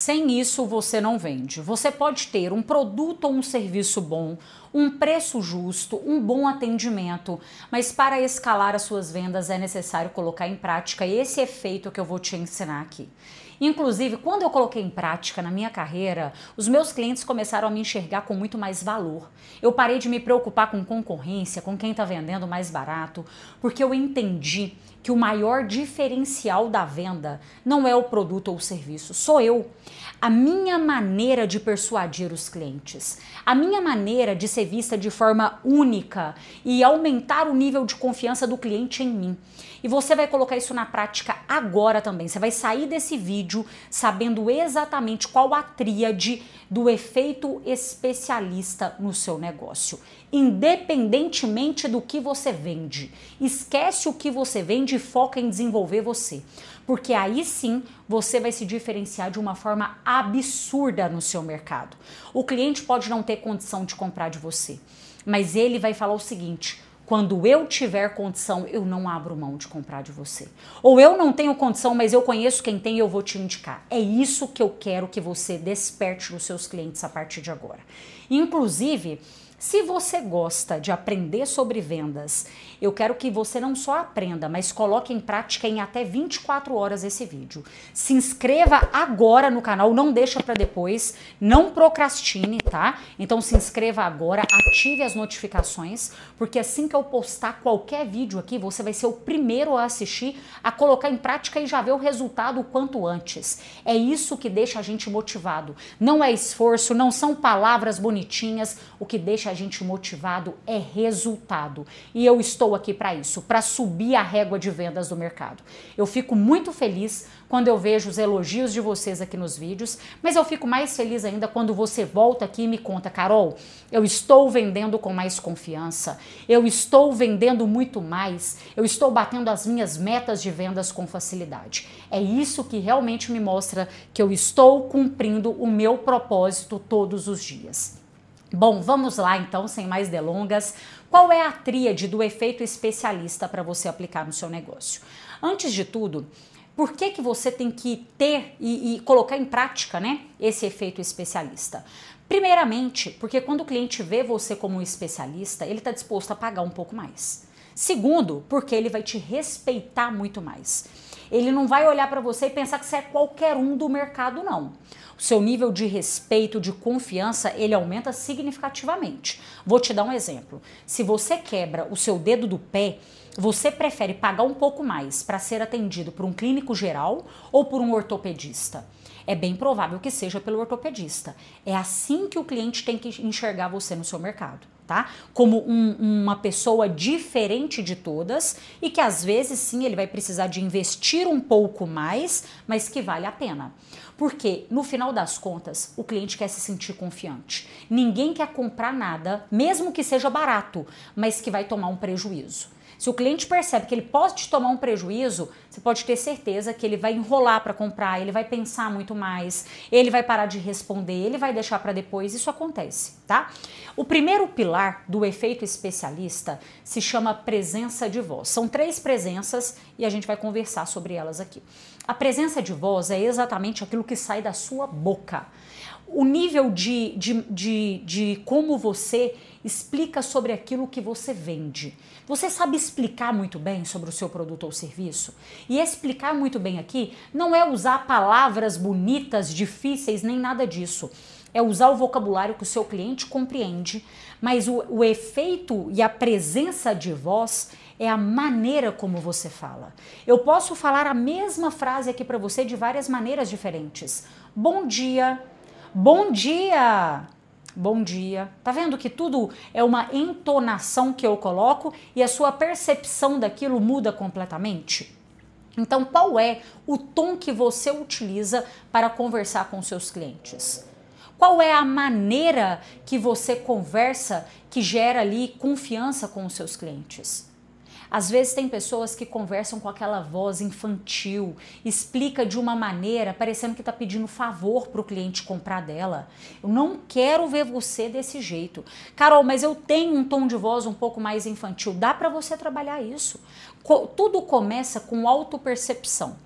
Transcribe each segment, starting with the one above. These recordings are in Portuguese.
Sem isso, você não vende. Você pode ter um produto ou um serviço bom, um preço justo, um bom atendimento, mas para escalar as suas vendas é necessário colocar em prática esse efeito que eu vou te ensinar aqui. Inclusive, quando eu coloquei em prática na minha carreira, os meus clientes começaram a me enxergar com muito mais valor. Eu parei de me preocupar com concorrência, com quem está vendendo mais barato, porque eu entendi que o maior diferencial da venda não é o produto ou o serviço, sou eu. A minha maneira de persuadir os clientes, a minha maneira de ser vista de forma única e aumentar o nível de confiança do cliente em mim. E você vai colocar isso na prática agora também. Você vai sair desse vídeo sabendo exatamente qual a tríade do efeito especialista no seu negócio. Independentemente do que você vende. Esquece o que você vende e foca em desenvolver você. Porque aí sim você vai se diferenciar de uma forma absurda no seu mercado. O cliente pode não ter condição de comprar de você, mas ele vai falar o seguinte: quando eu tiver condição, eu não abro mão de comprar de você. Ou eu não tenho condição, mas eu conheço quem tem e eu vou te indicar. É isso que eu quero que você desperte nos seus clientes a partir de agora. Inclusive, se você gosta de aprender sobre vendas, eu quero que você não só aprenda, mas coloque em prática em até 24 horas esse vídeo. Se inscreva agora no canal, não deixa para depois, não procrastine, tá? Então se inscreva agora, ative as notificações, porque assim que eu postar qualquer vídeo aqui, você vai ser o primeiro a assistir, a colocar em prática e já ver o resultado o quanto antes. É isso que deixa a gente motivado. Não é esforço, não são palavras bonitinhas, o que deixa a gente motivado é resultado. E eu estou aqui para isso, para subir a régua de vendas do mercado. Eu fico muito feliz quando eu vejo os elogios de vocês aqui nos vídeos, mas eu fico mais feliz ainda quando você volta aqui e me conta: Carol, eu estou vendendo com mais confiança, eu estou vendendo muito mais, eu estou batendo as minhas metas de vendas com facilidade. É isso que realmente me mostra que eu estou cumprindo o meu propósito todos os dias. Bom, vamos lá então, sem mais delongas. Qual é a tríade do efeito especialista para você aplicar no seu negócio? Antes de tudo, por que você tem que ter e colocar em prática, né, esse efeito especialista? Primeiramente, porque quando o cliente vê você como um especialista, ele está disposto a pagar um pouco mais. Segundo, porque ele vai te respeitar muito mais. Ele não vai olhar para você e pensar que você é qualquer um do mercado, não. O seu nível de respeito, de confiança, ele aumenta significativamente. Vou te dar um exemplo. Se você quebra o seu dedo do pé, você prefere pagar um pouco mais para ser atendido por um clínico geral ou por um ortopedista? É bem provável que seja pelo ortopedista. É assim que o cliente tem que enxergar você no seu mercado, tá? Como uma pessoa diferente de todas e que às vezes sim ele vai precisar de investir um pouco mais, mas que vale a pena. Porque no final das contas o cliente quer se sentir confiante. Ninguém quer comprar nada, mesmo que seja barato, mas que vai tomar um prejuízo. Se o cliente percebe que ele pode tomar um prejuízo, você pode ter certeza que ele vai enrolar para comprar, ele vai pensar muito mais, ele vai parar de responder, ele vai deixar para depois. Isso acontece, tá? O primeiro pilar do efeito especialista se chama presença de voz. São 3 presenças e a gente vai conversar sobre elas aqui. A presença de voz é exatamente aquilo que sai da sua boca. O nível de como você explica sobre aquilo que você vende. Você sabe explicar muito bem sobre o seu produto ou serviço? E explicar muito bem aqui não é usar palavras bonitas, difíceis, nem nada disso. É usar o vocabulário que o seu cliente compreende, mas o efeito e a presença de voz é a maneira como você fala. Eu posso falar a mesma frase aqui para você de várias maneiras diferentes. Bom dia. Bom dia! Bom dia. Tá vendo que tudo é uma entonação que eu coloco e a sua percepção daquilo muda completamente? Então, qual é o tom que você utiliza para conversar com seus clientes? Qual é a maneira que você conversa que gera ali confiança com os seus clientes? Às vezes tem pessoas que conversam com aquela voz infantil, explica de uma maneira parecendo que está pedindo favor para o cliente comprar dela. Eu não quero ver você desse jeito. Carol, mas eu tenho um tom de voz um pouco mais infantil. Dá para você trabalhar isso. Tudo começa com autopercepção.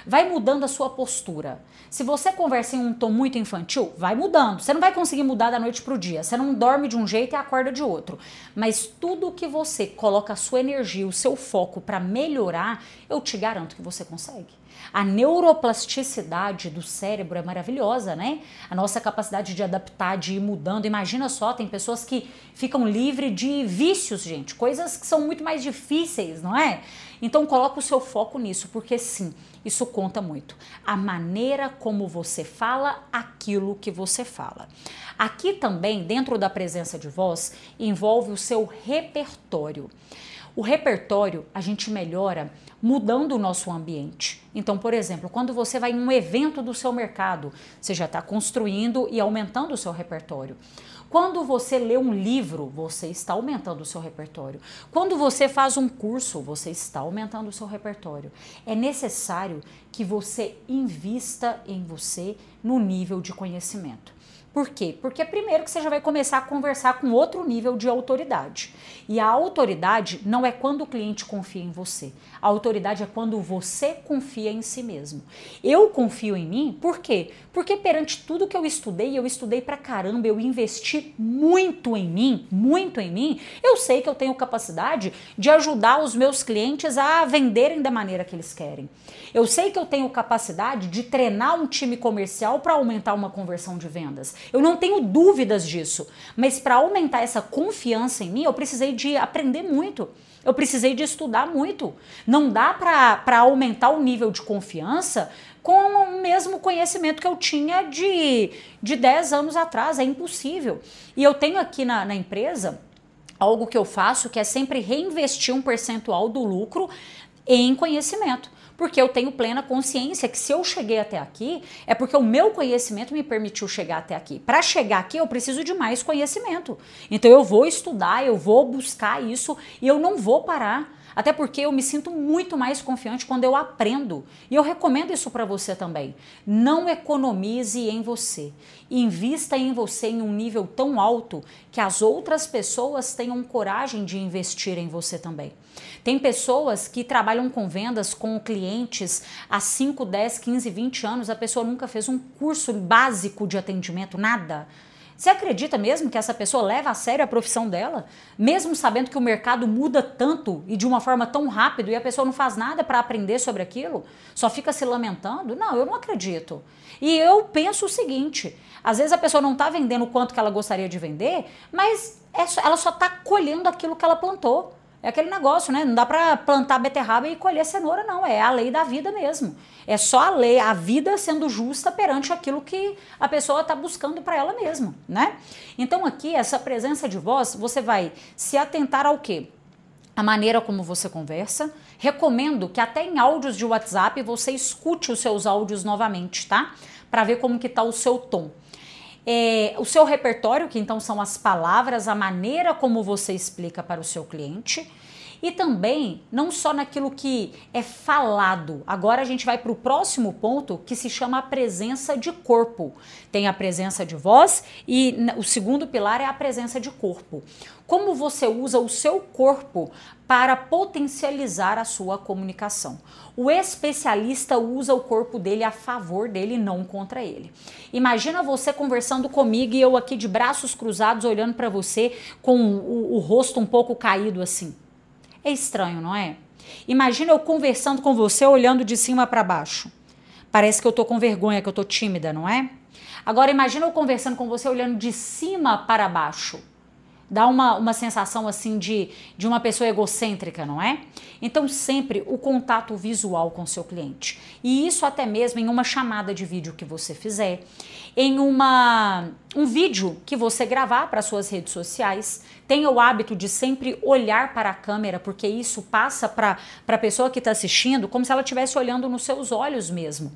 Vai mudando a sua postura. Se você conversa em um tom muito infantil, vai mudando. Você não vai conseguir mudar da noite pro dia. Você não dorme de um jeito e acorda de outro. Mas tudo que você coloca a sua energia, o seu foco para melhorar, eu te garanto que você consegue. A neuroplasticidade do cérebro é maravilhosa, né? A nossa capacidade de adaptar, de ir mudando. Imagina só, tem pessoas que ficam livres de vícios, gente. Coisas que são muito mais difíceis, não é? Então coloca o seu foco nisso, porque sim, isso conta muito. A maneira como você fala aquilo que você fala. Aqui também, dentro da presença de voz, envolve o seu repertório. O repertório a gente melhora mudando o nosso ambiente. Então, por exemplo, quando você vai em um evento do seu mercado, você já está construindo e aumentando o seu repertório. Quando você lê um livro, você está aumentando o seu repertório. Quando você faz um curso, você está aumentando o seu repertório. É necessário que você invista em você no nível de conhecimento. Por quê? Porque primeiro que você já vai começar a conversar com outro nível de autoridade. E a autoridade não é quando o cliente confia em você. A autoridade é quando você confia em si mesmo. Eu confio em mim, por quê? Porque perante tudo que eu estudei pra caramba, eu investi muito em mim, eu sei que eu tenho capacidade de ajudar os meus clientes a venderem da maneira que eles querem. Eu sei que eu tenho capacidade de treinar um time comercial para aumentar uma conversão de vendas. Eu não tenho dúvidas disso, mas para aumentar essa confiança em mim, eu precisei de aprender muito. Eu precisei de estudar muito. Não dá para aumentar o nível de confiança com o mesmo conhecimento que eu tinha de 10 anos atrás. É impossível. E eu tenho aqui na empresa algo que eu faço que é sempre reinvestir um percentual do lucro em conhecimento. Porque eu tenho plena consciência que se eu cheguei até aqui, é porque o meu conhecimento me permitiu chegar até aqui. Para chegar aqui, eu preciso de mais conhecimento. Então eu vou estudar, eu vou buscar isso e eu não vou parar. Até porque eu me sinto muito mais confiante quando eu aprendo. E eu recomendo isso para você também. Não economize em você. Invista em você em um nível tão alto que as outras pessoas tenham coragem de investir em você também. Tem pessoas que trabalham com vendas com clientes há 5, 10, 15, 20 anos. A pessoa nunca fez um curso básico de atendimento, nada. Você acredita mesmo que essa pessoa leva a sério a profissão dela? Mesmo sabendo que o mercado muda tanto e de uma forma tão rápido e a pessoa não faz nada para aprender sobre aquilo? Só fica se lamentando? Não, eu não acredito. E eu penso o seguinte, às vezes a pessoa não está vendendo o quanto que ela gostaria de vender, mas ela só está colhendo aquilo que ela plantou. É aquele negócio, né? Não dá para plantar beterraba e colher cenoura, não. É a lei da vida mesmo. É só a lei, a vida sendo justa perante aquilo que a pessoa está buscando para ela mesma, né? Então aqui, essa presença de voz, você vai se atentar ao quê? A maneira como você conversa. Recomendo que até em áudios de WhatsApp você escute os seus áudios novamente, tá? Para ver como que tá o seu tom. O seu repertório, que então são as palavras, a maneira como você explica para o seu cliente. E também, não só naquilo que é falado. Agora a gente vai para o próximo ponto, que se chama a presença de corpo. Tem a presença de voz e o segundo pilar é a presença de corpo. Como você usa o seu corpo para potencializar a sua comunicação. O especialista usa o corpo dele a favor dele, não contra ele. Imagina você conversando comigo e eu aqui de braços cruzados olhando para você com o rosto um pouco caído assim. É estranho, não é? Imagina eu conversando com você olhando de cima para baixo. Parece que eu tô com vergonha, que eu tô tímida, não é? Agora imagina eu conversando com você olhando de cima para baixo. Dá uma sensação assim de uma pessoa egocêntrica, não é? Então sempre o contato visual com o seu cliente. E isso até mesmo em uma chamada de vídeo que você fizer, em um vídeo que você gravar para suas redes sociais. Tenha o hábito de sempre olhar para a câmera, porque isso passa para a pessoa que está assistindo como se ela estivesse olhando nos seus olhos mesmo.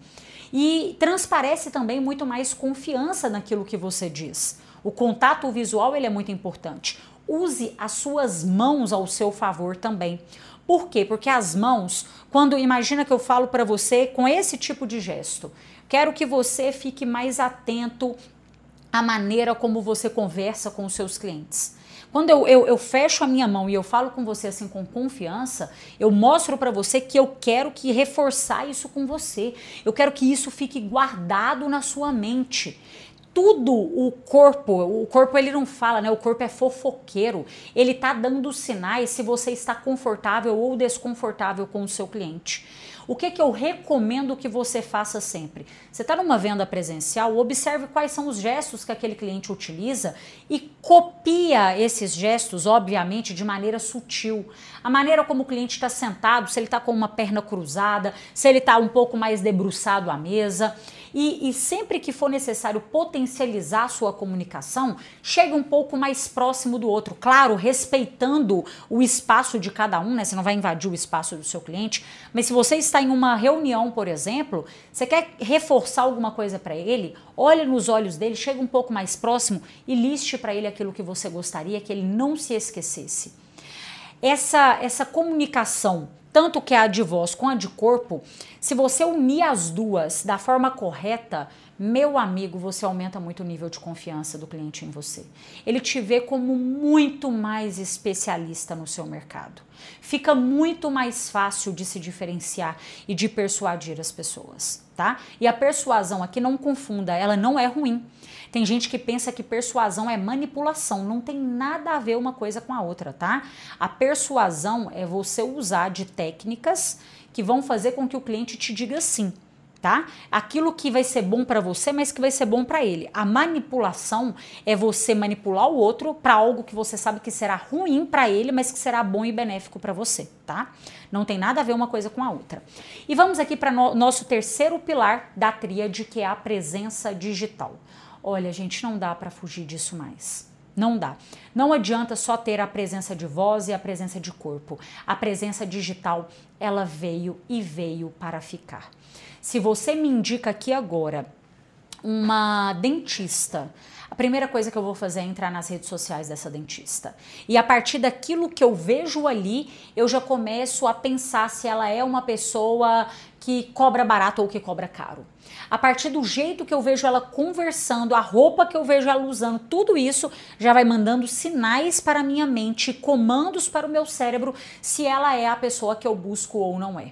E transparece também muito mais confiança naquilo que você diz. O contato visual ele é muito importante. Use as suas mãos ao seu favor também. Por quê? Porque as mãos, quando imagina que eu falo para você com esse tipo de gesto, quero que você fique mais atento à maneira como você conversa com os seus clientes. Quando eu fecho a minha mão e eu falo com você assim com confiança, eu mostro para você que eu quero que reforçar isso com você. Eu quero que isso fique guardado na sua mente. Tudo o corpo ele não fala, né? O corpo é fofoqueiro. Ele tá dando sinais se você está confortável ou desconfortável com o seu cliente. O que eu recomendo que você faça sempre? Você está numa venda presencial, observe quais são os gestos que aquele cliente utiliza e copia esses gestos, obviamente, de maneira sutil. A maneira como o cliente está sentado, se ele está com uma perna cruzada, se ele está um pouco mais debruçado à mesa. E sempre que for necessário potencializar a sua comunicação, chegue um pouco mais próximo do outro. Claro, respeitando o espaço de cada um, né? Você não vai invadir o espaço do seu cliente, mas se você está em uma reunião, por exemplo, você quer reforçar alguma coisa para ele, olhe nos olhos dele, chega um pouco mais próximo e liste para ele aquilo que você gostaria que ele não se esquecesse. Essa comunicação, tanto que é a de voz com a de corpo, se você unir as duas da forma correta, meu amigo, você aumenta muito o nível de confiança do cliente em você. Ele te vê como muito mais especialista no seu mercado. Fica muito mais fácil de se diferenciar e de persuadir as pessoas, tá? E a persuasão aqui, não confunda, ela não é ruim. Tem gente que pensa que persuasão é manipulação, não tem nada a ver uma coisa com a outra, tá? A persuasão é você usar de técnicas que vão fazer com que o cliente te diga sim, tá? Aquilo que vai ser bom para você, mas que vai ser bom para ele. A manipulação é você manipular o outro para algo que você sabe que será ruim para ele, mas que será bom e benéfico para você, tá? Não tem nada a ver uma coisa com a outra. E vamos aqui para nosso terceiro pilar da tríade, que é a presença digital. Olha, gente, não dá para fugir disso mais. Não dá. Não adianta só ter a presença de voz e a presença de corpo. A presença digital, ela veio e veio para ficar. Se você me indica aqui agora uma dentista, a primeira coisa que eu vou fazer é entrar nas redes sociais dessa dentista. E a partir daquilo que eu vejo ali, eu já começo a pensar se ela é uma pessoa que cobra barato ou que cobra caro. A partir do jeito que eu vejo ela conversando, a roupa que eu vejo ela usando, tudo isso já vai mandando sinais para a minha mente, comandos para o meu cérebro, se ela é a pessoa que eu busco ou não é.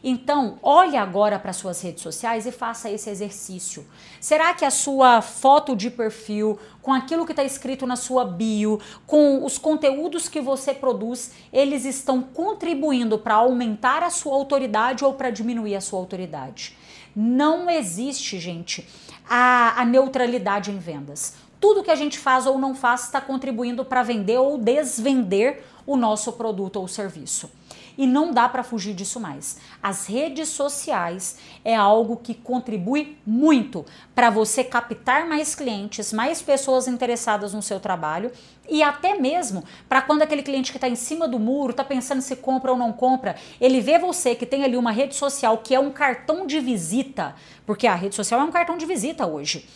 Então, olhe agora para suas redes sociais e faça esse exercício. Será que a sua foto de perfil, com aquilo que está escrito na sua bio, com os conteúdos que você produz, eles estão contribuindo para aumentar a sua autoridade ou para diminuir a sua autoridade? Não existe, gente, a neutralidade em vendas. Tudo que a gente faz ou não faz está contribuindo para vender ou desvender o nosso produto ou serviço. E não dá para fugir disso mais. As redes sociais é algo que contribui muito para você captar mais clientes, mais pessoas interessadas no seu trabalho e até mesmo para quando aquele cliente que está em cima do muro está pensando se compra ou não compra, ele vê você que tem ali uma rede social que é um cartão de visita, porque a rede social é um cartão de visita hoje.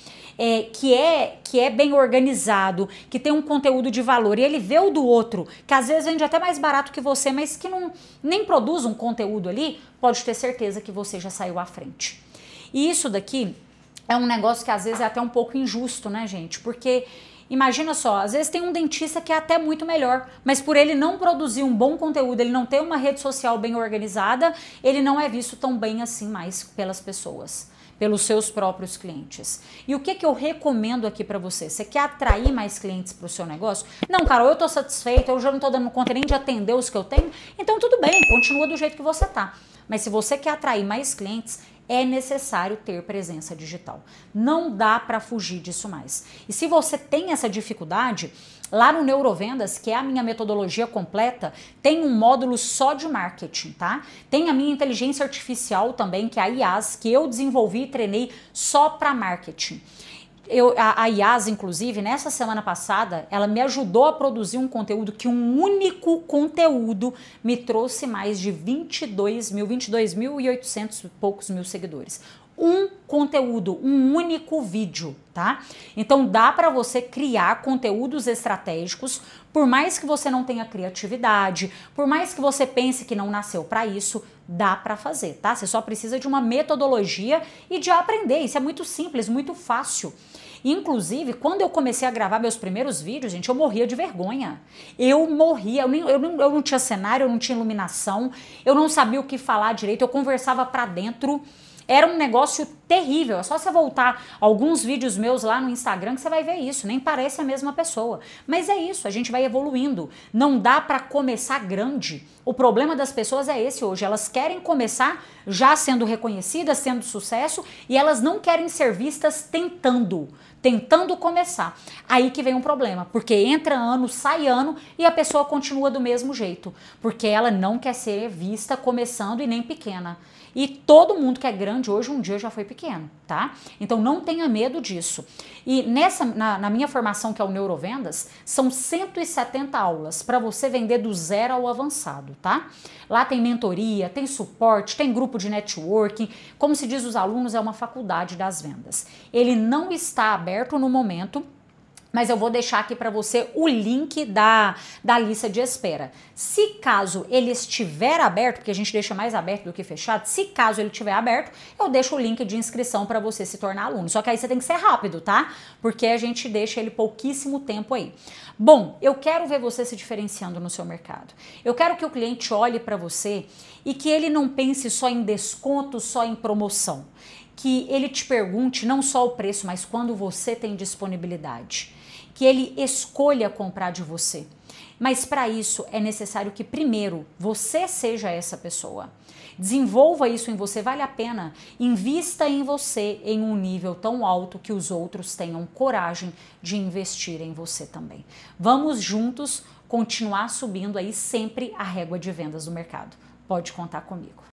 Que é bem organizado, que tem um conteúdo de valor, e ele vê o do outro, que às vezes vende até mais barato que você, mas que nem produz um conteúdo ali, pode ter certeza que você já saiu à frente. E isso daqui é um negócio que às vezes é até um pouco injusto, né, gente? Porque imagina só, às vezes tem um dentista que é até muito melhor, mas por ele não produzir um bom conteúdo, ele não ter uma rede social bem organizada, ele não é visto tão bem assim mais pelas pessoas, pelos seus próprios clientes. E o que eu recomendo aqui para você? Você quer atrair mais clientes para o seu negócio? Não, Carol, eu tô satisfeita, eu já não tô dando conta nem de atender os que eu tenho, então tudo bem, continua do jeito que você tá. Mas se você quer atrair mais clientes, é necessário ter presença digital. Não dá para fugir disso mais. E se você tem essa dificuldade, lá no Neurovendas, que é a minha metodologia completa, tem um módulo só de marketing, tá? Tem a minha inteligência artificial também, que é a IaaS, que eu desenvolvi e treinei só para marketing. A IaaS, inclusive, nessa semana passada, ela me ajudou a produzir um conteúdo que um único conteúdo me trouxe mais de 22.800 e poucos mil seguidores. um conteúdo, um único vídeo, tá? Então dá para você criar conteúdos estratégicos, por mais que você não tenha criatividade, por mais que você pense que não nasceu para isso, dá para fazer, tá? Você só precisa de uma metodologia e de aprender. Isso é muito simples, muito fácil. Inclusive, quando eu comecei a gravar meus primeiros vídeos, gente, eu morria de vergonha. Eu morria, eu não tinha cenário, eu não tinha iluminação, eu não sabia o que falar direito, eu conversava para dentro. Era um negócio terrível. É só você voltar alguns vídeos meus lá no Instagram que você vai ver isso. Nem parece a mesma pessoa. Mas é isso, a gente vai evoluindo. Não dá para começar grande. O problema das pessoas é esse hoje. Elas querem começar já sendo reconhecidas, sendo sucesso, e elas não querem ser vistas tentando começar. Aí que vem um problema, porque entra ano, sai ano e a pessoa continua do mesmo jeito, porque ela não quer ser vista começando e nem pequena. E todo mundo que é grande hoje um dia já foi pequeno, tá? Então não tenha medo disso. E na minha formação, que é o Neurovendas, são 170 aulas para você vender do zero ao avançado, tá? Lá tem mentoria, tem suporte, tem grupo de networking. Como se diz os alunos, é uma faculdade das vendas. Ele não está aberto no momento, mas eu vou deixar aqui para você o link da lista de espera. Se caso ele estiver aberto, porque a gente deixa mais aberto do que fechado, se caso ele estiver aberto, eu deixo o link de inscrição para você se tornar aluno. Só que aí você tem que ser rápido, tá? Porque a gente deixa ele pouquíssimo tempo aí. Bom, eu quero ver você se diferenciando no seu mercado. Eu quero que o cliente olhe para você e que ele não pense só em desconto, só em promoção. Que ele te pergunte não só o preço, mas quando você tem disponibilidade. Que ele escolha comprar de você. Mas para isso é necessário que primeiro você seja essa pessoa. Desenvolva isso em você, vale a pena. Invista em você em um nível tão alto que os outros tenham coragem de investir em você também. Vamos juntos continuar subindo aí sempre a régua de vendas do mercado. Pode contar comigo.